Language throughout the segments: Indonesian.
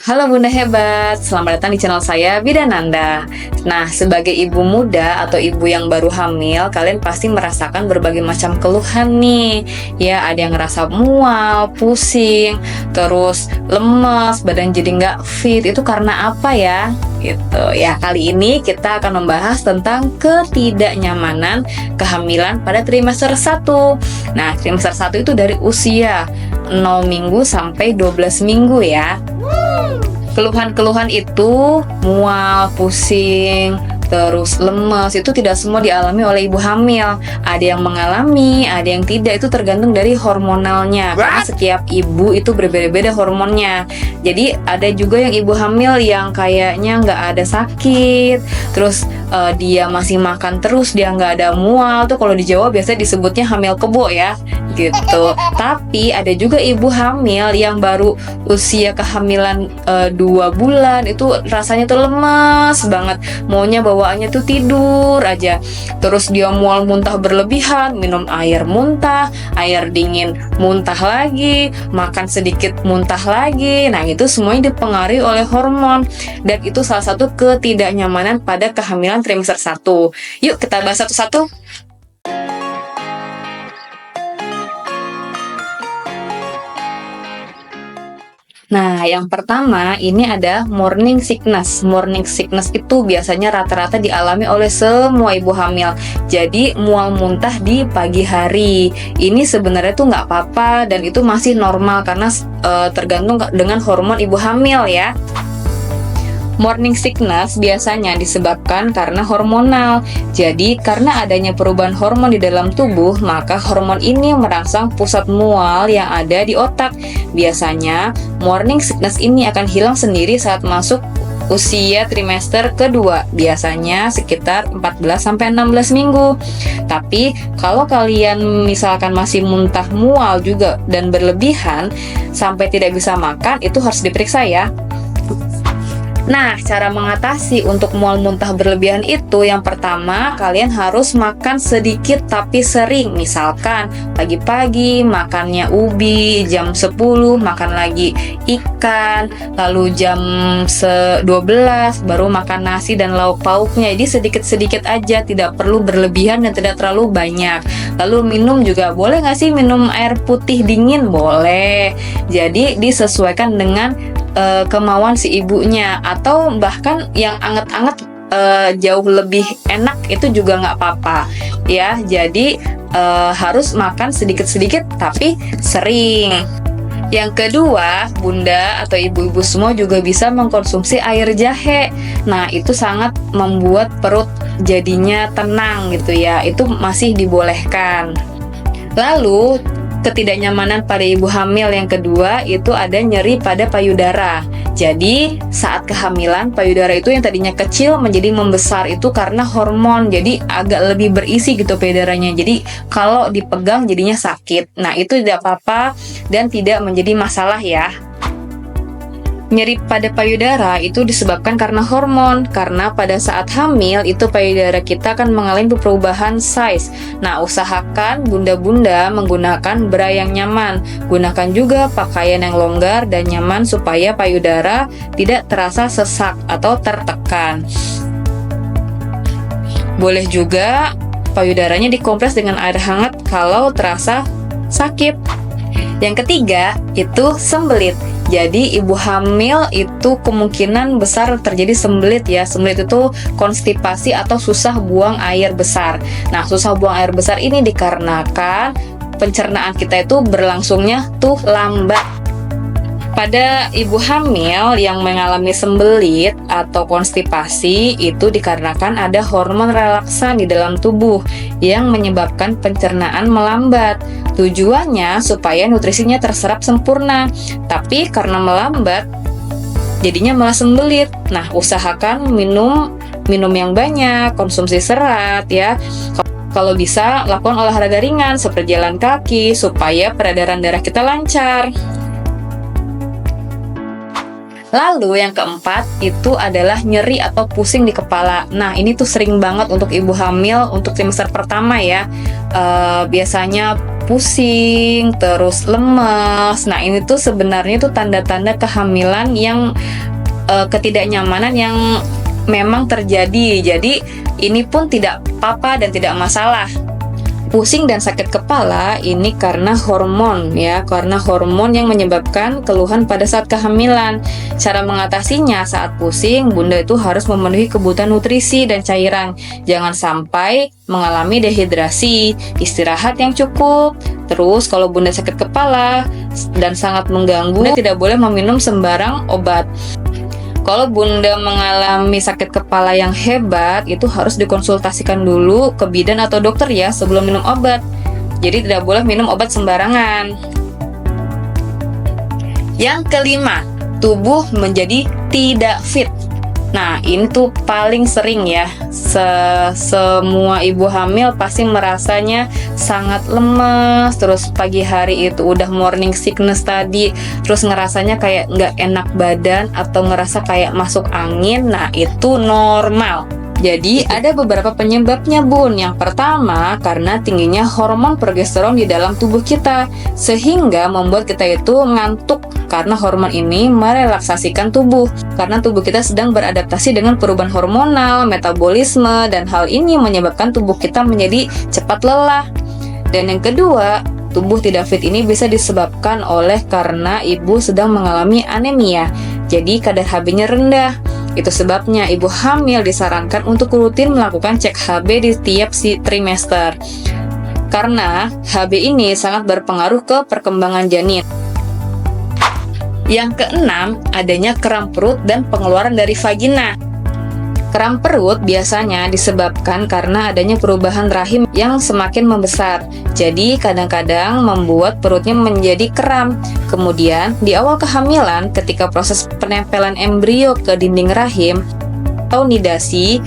Halo Bunda Hebat, selamat datang di channel saya Bidananda. Nah, sebagai ibu muda atau ibu yang baru hamil, kalian pasti merasakan berbagai macam keluhan nih. Ya, ada yang ngerasa mual, pusing, terus lemes, badan jadi nggak fit. Itu karena apa ya? Gitu ya, kali ini kita akan membahas tentang ketidaknyamanan kehamilan pada trimester 1. Nah, trimester 1 itu dari usia 0 minggu sampai 12 minggu ya. Keluhan-keluhan itu mual, pusing, terus lemes, itu tidak semua dialami oleh ibu hamil. Ada yang mengalami, ada yang tidak, itu tergantung dari hormonalnya. Karena setiap ibu itu berbeda-beda hormonnya. Jadi ada juga yang ibu hamil yang kayaknya nggak ada sakit, terus dia masih makan terus, dia nggak ada mual. Tuh kalau di Jawa biasanya disebutnya hamil kebo ya, gitu. Tapi ada juga ibu hamil yang baru usia kehamilan 2 bulan, itu rasanya tuh lemas banget, maunya bawaannya tuh tidur aja. Terus dia mual muntah berlebihan, minum air muntah, air dingin muntah lagi, makan sedikit muntah lagi. Nah, itu semuanya dipengaruhi oleh hormon, dan itu salah satu ketidaknyamanan pada kehamilan trimester 1. Yuk kita bahas satu-satu. Nah, yang pertama ini ada morning sickness. Morning sickness itu biasanya rata-rata dialami oleh semua ibu hamil. Jadi mual muntah di pagi hari. Ini sebenarnya tuh nggak apa-apa dan itu masih normal karena tergantung dengan hormon ibu hamil ya. Morning sickness biasanya disebabkan karena hormonal. Jadi, karena adanya perubahan hormon di dalam tubuh, maka hormon ini merangsang pusat mual yang ada di otak. Biasanya, morning sickness ini akan hilang sendiri saat masuk usia trimester kedua, biasanya sekitar 14-16 minggu. Tapi, kalau kalian misalkan masih muntah mual juga dan berlebihan, sampai tidak bisa makan, itu harus diperiksa ya. Nah, cara mengatasi untuk mual muntah berlebihan itu, yang pertama, kalian harus makan sedikit tapi sering. Misalkan pagi-pagi makannya ubi, jam 10 makan lagi ikan, lalu jam 12 baru makan nasi dan lauk pauknya. Jadi sedikit-sedikit aja, tidak perlu berlebihan dan tidak terlalu banyak. Lalu minum juga, boleh nggak sih minum air putih dingin? Boleh. Jadi disesuaikan dengan kemauan si ibunya, atau bahkan yang anget-anget jauh lebih enak, itu juga nggak apa-apa ya. Jadi harus makan sedikit-sedikit tapi sering. Yang kedua, bunda atau ibu-ibu semua juga bisa mengkonsumsi air jahe. Nah, itu sangat membuat perut jadinya tenang gitu ya, itu masih dibolehkan. Lalu ketidaknyamanan pada ibu hamil yang kedua itu ada nyeri pada payudara. Jadi saat kehamilan, payudara itu yang tadinya kecil menjadi membesar, itu karena hormon, jadi agak lebih berisi gitu payudaranya. Jadi kalau dipegang jadinya sakit. Nah, itu tidak apa-apa dan tidak menjadi masalah ya. Nyeri pada payudara itu disebabkan karena hormon, karena pada saat hamil itu payudara kita akan mengalami perubahan size. Nah, usahakan bunda-bunda menggunakan bra yang nyaman. Gunakan juga pakaian yang longgar dan nyaman supaya payudara tidak terasa sesak atau tertekan. Boleh juga payudaranya dikompres dengan air hangat kalau terasa sakit. Yang ketiga itu sembelit. Jadi ibu hamil itu kemungkinan besar terjadi sembelit ya. Sembelit itu konstipasi atau susah buang air besar. Nah, susah buang air besar ini dikarenakan pencernaan kita itu berlangsungnya tuh lambat. Pada ibu hamil yang mengalami sembelit atau konstipasi itu dikarenakan ada hormon relaksan di dalam tubuh yang menyebabkan pencernaan melambat. Tujuannya supaya nutrisinya terserap sempurna, tapi karena melambat jadinya malah sembelit. Nah, usahakan minum yang banyak, konsumsi serat ya. Kalau bisa lakukan olahraga ringan seperti jalan kaki supaya peredaran darah kita lancar. Lalu yang keempat itu adalah nyeri atau pusing di kepala. Nah, ini tuh sering banget untuk ibu hamil untuk trimester pertama ya. Biasanya pusing, terus lemas. Nah, ini tuh sebenarnya tuh tanda-tanda kehamilan yang ketidaknyamanan yang memang terjadi. Jadi, ini pun tidak apa-apa dan tidak masalah. Pusing dan sakit kepala ini karena hormon ya, karena hormon yang menyebabkan keluhan pada saat kehamilan. Cara mengatasinya saat pusing, Bunda itu harus memenuhi kebutuhan nutrisi dan cairan. Jangan sampai mengalami dehidrasi, istirahat yang cukup. Terus kalau Bunda sakit kepala dan sangat mengganggu, Bunda tidak boleh meminum sembarang obat. Kalau Bunda mengalami sakit kepala yang hebat, itu harus dikonsultasikan dulu ke bidan atau dokter ya sebelum minum obat. Jadi tidak boleh minum obat sembarangan. Yang kelima, tubuh menjadi tidak fit. Nah, ini tuh paling sering ya. Semua ibu hamil pasti merasanya sangat lemas, terus pagi hari itu udah morning sickness tadi, terus ngerasanya kayak nggak enak badan atau ngerasa kayak masuk angin. Nah, itu normal. Jadi ada beberapa penyebabnya, Bun. Yang pertama, karena tingginya hormon progesteron di dalam tubuh kita, sehingga membuat kita itu ngantuk karena hormon ini merelaksasikan tubuh. Karena tubuh kita sedang beradaptasi dengan perubahan hormonal, metabolisme, dan hal ini menyebabkan tubuh kita menjadi cepat lelah. Dan yang kedua, tubuh tidak fit ini bisa disebabkan oleh karena ibu sedang mengalami anemia. Jadi kadar Hb-nya rendah. Itu sebabnya ibu hamil disarankan untuk rutin melakukan cek Hb di tiap trimester. Karena Hb ini sangat berpengaruh ke perkembangan janin. Yang keenam, adanya kram perut dan pengeluaran dari vagina. Kram perut biasanya disebabkan karena adanya perubahan rahim yang semakin membesar. Jadi kadang-kadang membuat perutnya menjadi kram. Kemudian di awal kehamilan, ketika proses penempelan embrio ke dinding rahim atau nidasi,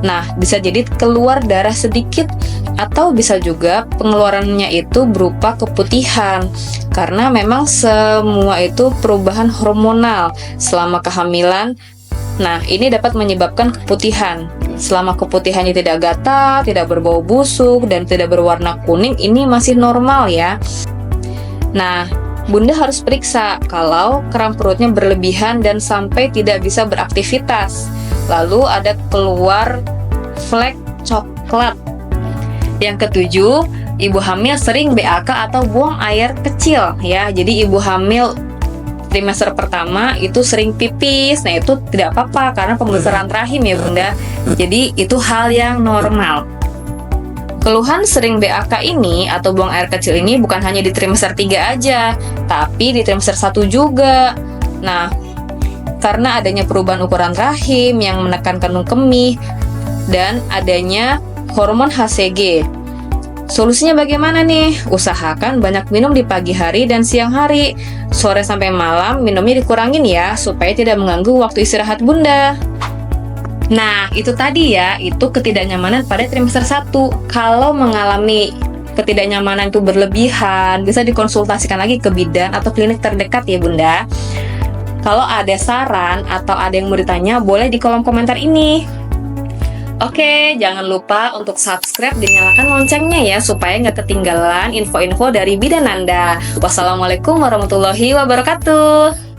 nah bisa jadi keluar darah sedikit atau bisa juga pengeluarannya itu berupa keputihan. Karena memang semua itu perubahan hormonal selama kehamilan. Nah, ini dapat menyebabkan keputihan. Selama keputihannya tidak gatal, tidak berbau busuk, dan tidak berwarna kuning, ini masih normal ya. Nah, Bunda harus periksa kalau kram perutnya berlebihan dan sampai tidak bisa beraktivitas. Lalu ada keluar flek coklat. Yang ketujuh, ibu hamil sering BAK atau buang air kecil ya. Jadi ibu hamil trimester pertama itu sering pipis. Nah, itu tidak apa-apa karena pembesaran rahim ya, Bunda. Jadi itu hal yang normal. Keluhan sering BAK ini atau buang air kecil ini bukan hanya di trimester 3 aja, tapi di trimester 1 juga. Nah, karena adanya perubahan ukuran rahim yang menekan kandung kemih dan adanya hormon HCG. Solusinya bagaimana nih? Usahakan banyak minum di pagi hari dan siang hari. Sore sampai malam minumnya dikurangin ya, supaya tidak mengganggu waktu istirahat Bunda. Nah, itu tadi ya, itu ketidaknyamanan pada trimester 1. Kalau mengalami ketidaknyamanan itu berlebihan, bisa dikonsultasikan lagi ke bidan atau klinik terdekat ya Bunda. Kalau ada saran atau ada yang mau ditanya, boleh di kolom komentar ini. Oke, jangan lupa untuk subscribe dan nyalakan loncengnya ya, supaya nggak ketinggalan info-info dari bidan Anda. Wassalamualaikum warahmatullahi wabarakatuh.